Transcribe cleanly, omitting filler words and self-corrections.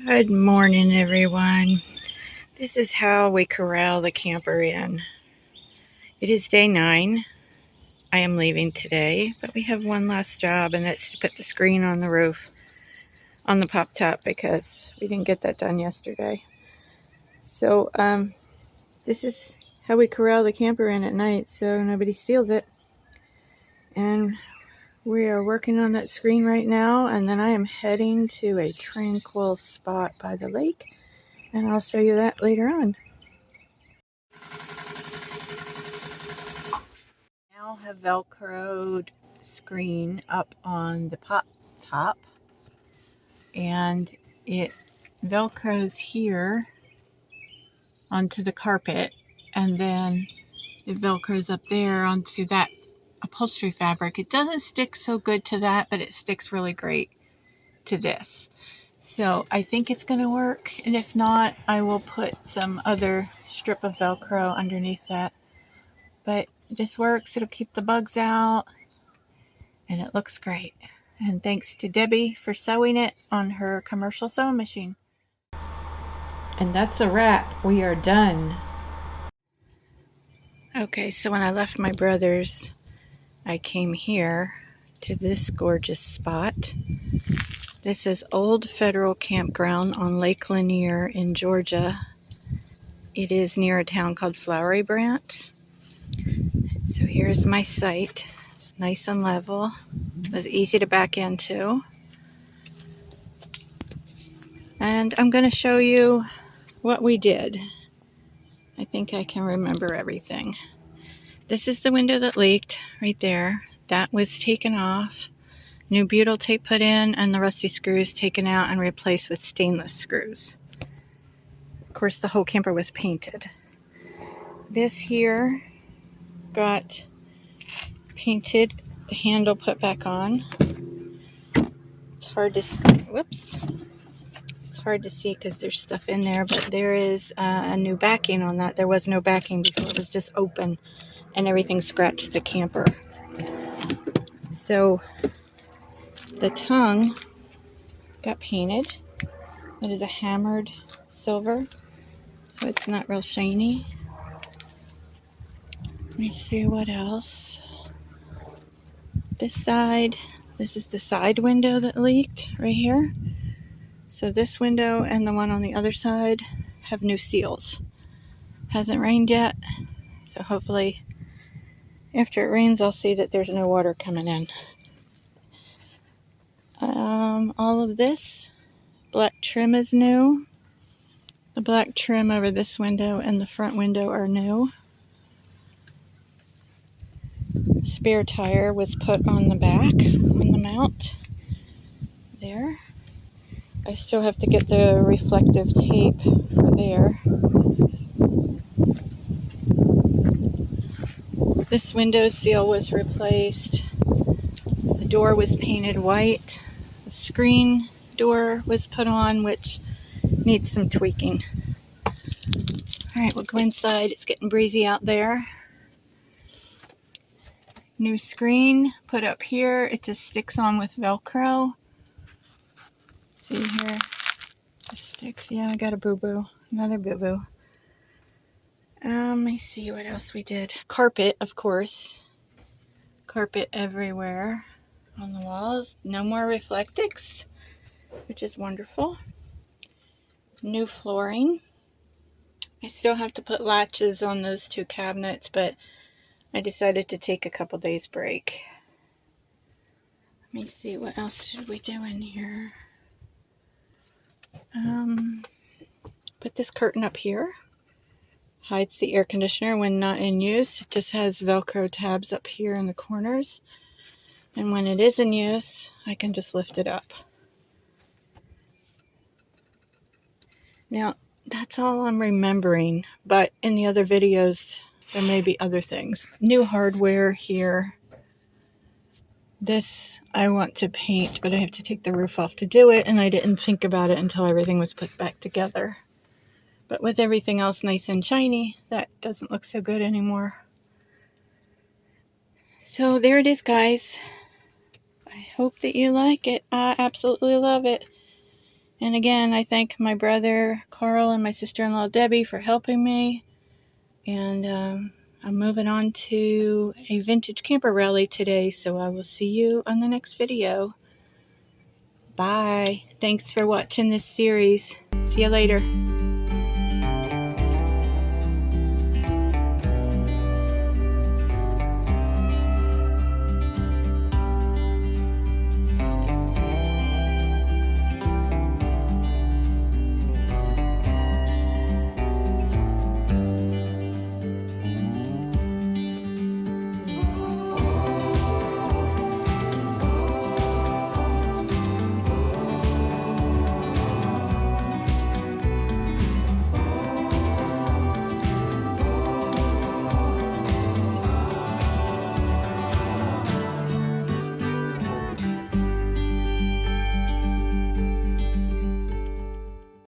Good morning, everyone. This is how we corral the camper in. It is day 9. I am leaving today, but we have one last job, and that's to put the screen on the roof, on the pop top, because we didn't get that done yesterday. So, this is how we corral the camper in at night so nobody steals it. And we are working on that screen right now, and then I am heading to a tranquil spot by the lake, and I'll show you that later on. Now have velcroed screen up on the pop top, and it velcros here onto the carpet, and then it velcros up there onto that upholstery fabric. It doesn't stick so good to that, but it sticks really great to this. So I think it's going to work, and if not, I will put some other strip of velcro underneath that. But this works. It'll keep the bugs out, and it looks great. And thanks to Debbie for sewing it on her commercial sewing machine. And that's a wrap. We are done. Okay, so when I left my brother's, I came here to this gorgeous spot. This is Old Federal Campground on Lake Lanier in Georgia. It is near a town called Flowery Branch. So here's my site. It's nice and level. It was easy to back into. And I'm going to show you what we did. I think I can remember everything. This is the window that leaked right there. That was taken off. New butyl tape put in, and the rusty screws taken out and replaced with stainless screws. Of course, the whole camper was painted. This here got painted, the handle put back on. It's hard to see. Whoops. It's hard to see because there's stuff in there, but there is a new backing on that. There was no backing before. It was just open, and everything scratched the camper. So the tongue got painted. It is a hammered silver, so it's not real shiny. Let me see what else. This side, this is the side window that leaked right here. So this window and the one on the other side have new seals. Hasn't rained yet, so hopefully after it rains I'll see that there's no water coming in. All of this black trim is new. The black trim over this window and the front window are new. Spare tire was put on the back, on the mount there. I still have to get the reflective tape for there. This window seal was replaced. The door was painted white. The screen door was put on, which needs some tweaking. Alright, we'll go inside. It's getting breezy out there. New screen put up here. It just sticks on with Velcro. See here? It sticks. Yeah, I got a boo-boo. Another boo-boo. Let me see what else we did. Carpet, of course. Carpet everywhere on the walls. No more reflectics, which is wonderful. New flooring. I still have to put latches on those 2 cabinets, but I decided to take a couple days break. Let me see, what else should we do in here? Put this curtain up here. Hides the air conditioner when not in use. It just has Velcro tabs up here in the corners. And when it is in use, I can just lift it up. Now, that's all I'm remembering, but in the other videos, there may be other things. New hardware here. This I want to paint, but I have to take the roof off to do it, and I didn't think about it until everything was put back together. But with everything else nice and shiny, that doesn't look so good anymore. So there it is, guys. I hope that you like it. I absolutely love it. And again, I thank my brother Carl and my sister-in-law Debbie for helping me. And I'm moving on to a vintage camper rally today, so I will see you on the next video. Bye. Thanks for watching this series. See you later.